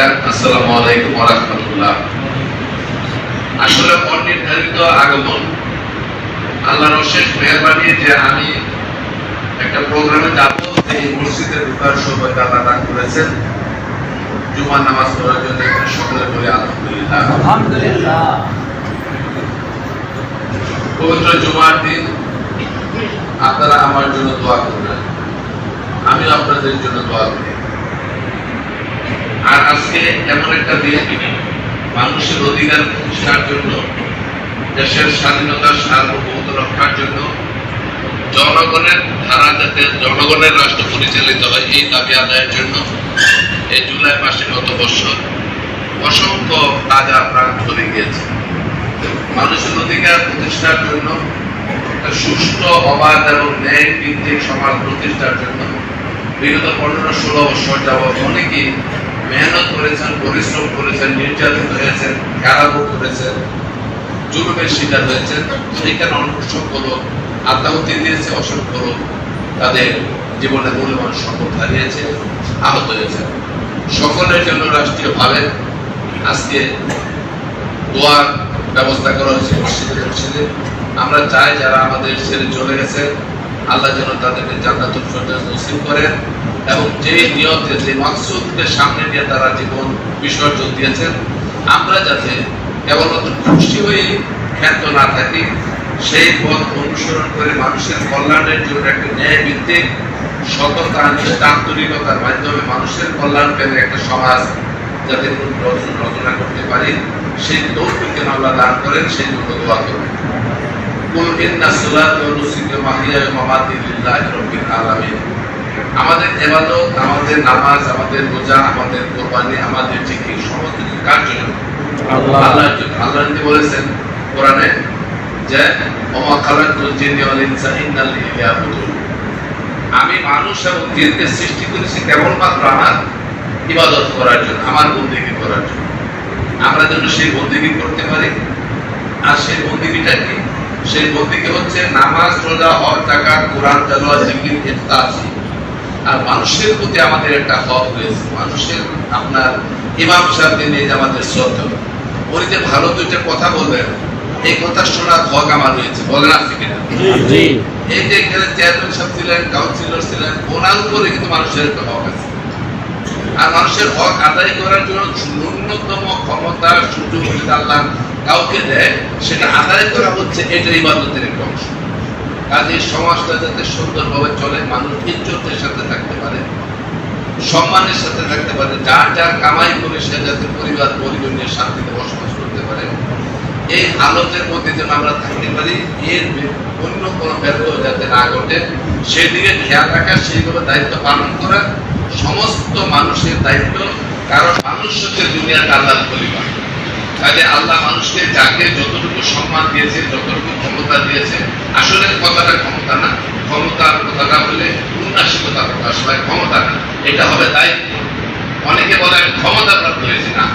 আসসালামু আলাইকুম ওয়া রাহমাতুল্লাহ। আসলে অনির্ধারিত আগমন, আল্লাহর অশেষ মেহেরবানি যে আমি একটা প্রোগ্রামে যাব, এই মসজিদে ঢোকার সৌভাগ্য আল্লাহ দান করেছেন। জুমার নামাজ পড়ার জন্য সকলে বলে আলহামদুলিল্লাহ। আলহামদুলিল্লাহ। পবিত্র জুমার দিন আপনারা আমার জন্য দোয়া করবেন, আমি আপনাদের জন্য দোয়া করি। আর আজকে এমন একটা দিন, মানুষের অধিকার প্রতিষ্ঠার জন্য, দেশের স্বাধীনতার সার্বভৌমত্ব রক্ষার জন্য, জনগণের ধারা যাতে জনগণের রাষ্ট্র পরিচালিত হয় এই দাবি আদায়ের জন্য এই জুলাই মাসে গত বছর অসংখ্য তাজা প্রাণ ধরে গিয়েছে। মানুষের অধিকার প্রতিষ্ঠার জন্য, একটা সুষ্ঠু, অবাধ এবং ন্যায় ভিত্তিক সমাজ প্রতিষ্ঠার জন্য বিগত 15-16 বছর যাবৎ অনেকেই মেহনত করেছেন, পরিশ্রম করেছেন, নির্যাতিত হয়েছেন, কারাভোগ করেছেন, জুলুমের শিকার হয়েছেন। সেইখানে অসংখ্য লোক আত্মাহুতি দিয়েছে, অসংখ্য লোক তাদের জীবনের মূল্যবান সম্পদ হারিয়েছে, আহত হয়েছে। সকলের জন্য রাষ্ট্রীয়ভাবে আজকে দোয়ার ব্যবস্থা করা হয়েছে মসজিদে। আমরা চাই যারা আমাদের ছেড়ে চলে গেছে, আল্লাহ যেন তাদেরকে জান্নাতুল ফেরদৌস নসিব করেন, এবং যে নিয়তে, যে মাকসুদকে সামনে নিয়ে তারা জীবন বিসর্জন দিয়েছেন, আমরা যাতে কেবলমাত্র খুশি হয়ে ক্ষান্ত না থাকি, সেই পথ অনুসরণ করে মানুষের কল্যাণের জন্য একটা ন্যায় ভিত্তিক সততা, নিষ্ঠা, আন্তরিকতার মাধ্যমে মানুষের কল্যাণ পেলে একটা সমাজ যাতে রচনা করতে পারি, সেই তৌফিক আল্লাহ দান করেন, সেই জন্য দোয়া করবেন। কুল ইন্না সালাতি ওয়া নুসুকি ওয়া মাহইয়ায়া ওয়া মামাতি লিল্লাহি রাব্বিল আলামিন। আমাদের ইবাদত, আমাদের নামাজ, আমাদের রোজা, আমাদের কুরবানি, আমাদের জিকির সমস্ত কিছু কার জন্য? আল্লাহর জন্য। আল্লাহ বলেছেন কোরআনে যে ওমা খালাকতুল জিন্না ওয়াল ইনসা ইল্লা লিয়াবুদুন। আমি মানুষ এবং জিনকে সৃষ্টি করেছি কেবলমাত্র আমার ইবাদত করার জন্য, আমার বন্দেগী করার জন্য। আমরা যেন সেই বন্দেগী করতে পারি। আর সেই বন্দেগীটা কি? সেই বন্দেগী হচ্ছে নামাজ, রোজা, হজ, যাকাত, কোরআন তেলাওয়াত, জিকির, ইফতার। আর মানুষের প্রতি আমাদের একটা হক রয়েছে। মানুষের আপনার ইমাম সাহেবকে নিয়ে যে আমাদের শ্রদ্ধা, উনি যে ভালো দুইটা কথা বলবেন, এই কথা শোনার হক আমার রয়েছে। বলেন আছে কিনা? এই যে এখানে চেয়ারম্যান সাহেব ছিলেন, কাউন্সিলর ছিলেন, ওনার উপরে কিন্তু মানুষের একটা হক আছে। আর মানুষের হক আদায় করার জন্য ন্যূনতম ক্ষমতা, সুযোগ যদি আল্লাহ কাউকে দেয়, সেটা আদায় করা হচ্ছে এটা ইবাদতের একটা অংশ। কাজে সমাজটা যাতে সুন্দরভাবে চলে, মানুষ ইজ্জতের সাথে থাকতে পারে, সম্মানের সাথে থাকতে পারে, যার যার কামাই করে সে যাতে পরিবার পরিজন নিয়ে শান্তিতে বসবাস করতে পারে, এই হালতের মধ্যে যেন আমরা থাকতে পারি, এর অন্য কোনো ব্যর্থ যাতে না ঘটে সেদিকে খেয়াল রাখা, সেইভাবে দায়িত্ব পালন করা সমস্ত মানুষের দায়িত্ব। কারণ মানুষ হচ্ছে দুনিয়ার আল্লাহর পরিবার। কাজে আল্লাহ মানুষকে যাকে যতটুকু সম্মান দিয়েছে, যতটুকু ক্ষমতা দিয়েছে, আসলে কথাটা ক্ষমতা না, ক্ষমতার কথাটা হলে উন্নাসিকতা প্রকাশ হয়, ক্ষমতা না, এটা হবে দায়িত্ব। অনেকে বলে আমি ক্ষমতা প্রাপ্ত হয়েছি, না,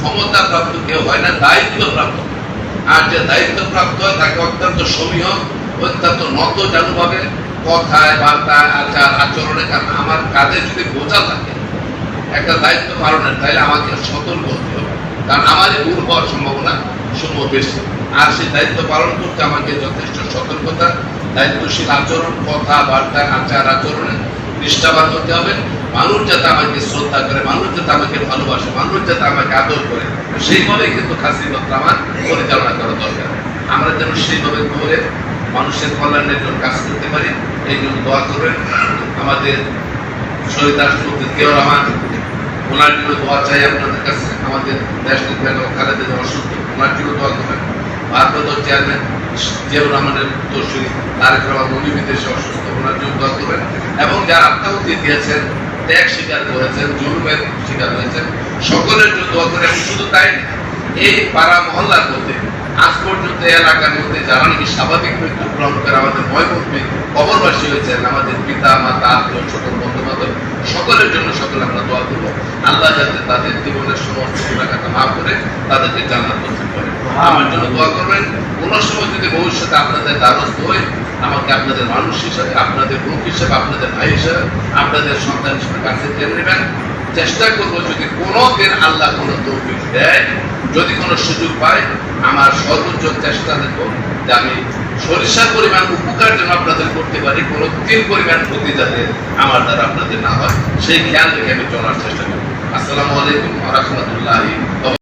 ক্ষমতা প্রাপ্ত কেউ হয় না, দায়িত্ব প্রাপ্ত। আর যে দায়িত্ব প্রাপ্ত হয় তাকে অত্যন্ত সমীহ, অত্যন্ত নত জানুভাবে কথায়, বার্তায়, আচার আচরণে। কারণ আমার কাজে যদি বোঝা থাকে একটা দায়িত্ব পালনের, তাহলে আমাকে সতর্ক হতে হবে, কারণ আমারই ভুল হওয়ার সম্ভাবনা সমূহ বেশি। আর সেই দায়িত্ব পালন করতে আমাকে যথেষ্ট সতর্কতা, দায়িত্বশীল আচরণ, কথা, বার্তা, আচার আচরণে নিষ্ঠাবান হতে হবে। মানুষ যাতে আমাকে শ্রদ্ধা করে, মানুষ যাতে আমাকে ভালোবাসে, মানুষ যাতে আমাকে আদর করে, সেইভাবে কিন্তু খাসিলতা আমার পরিচালনা করা দরকার। আমরা যেন সেইভাবে করে মানুষের কল্যাণের জন্য কাজ করতে পারি, এই জন্য দোয়া করবেন। আমাদের শহীদ রাষ্ট্রপতি জিয়াউর রহমান, ওনার জন্য দোয়া চাই আপনাদের কাছে। আমাদের দেশ বেগম খালেদা জিয়া অসুস্থ, ওনার জন্য দোয়া করবেন। ভারপ্রাপ্ত চেয়ারম্যান জিয়াউর রহমানের উত্তরসূরি তারেক রহমান, উনি বিদেশে অসুস্থ, ওনার জন্য দোয়া করবেন। এবং যারা আত্মাহুতি দিয়েছেন, ত্যাগ স্বীকার করেছেন, জুলুমের শিকার হয়েছেন, সকলের জন্য দোয়া করেন। শুধু তাই, এই পাড়া মহল্লার মধ্যে আজ পর্যন্ত এলাকার মধ্যে যারা নাকি স্বাভাবিক মৃত্যু গ্রহণ করে আমাদের ভয়ভূমি কবরবাসী হয়েছেন, আমাদের পিতা মাতা, আত্মীয়, ছোট বন্ধু বান্ধব, সকলের জন্য সকলে আমরা দোয়া করবো। আল্লাহ যাতে তাদের জীবনের সমস্ত গুণাখাতা মাফ করে তাদেরকে জান্নাত নসিব করে। আমার জন্য দোয়া করবেন। কোন সময় যদি ভবিষ্যতে আপনাদের দ্বারস্থ হই, আমাকে আপনাদের মানুষ হিসাবে, আপনাদের লোক হিসাবে, আপনাদের ভাই হিসাবে, আপনাদের সন্তান হিসাবে কাছে টেনে নেবেন। চেষ্টা করব যদি কোনো দিন আল্লাহ কোনো তৌফিক দেয়, যদি কোনো সুযোগ পাই, আমার সর্বোচ্চ চেষ্টা দেব যে আমি সরিষার পরিমাণ উপকার যেন আপনাদের করতে পারি, কোনো তিল পরিমাণ ক্ষতি যাতে আমার দ্বারা আপনাদের না হয়, সেই খেয়াল রেখে আমি চলার চেষ্টা করব। আসসালামু আলাইকুম ওয়া রাহমাতুল্লাহি।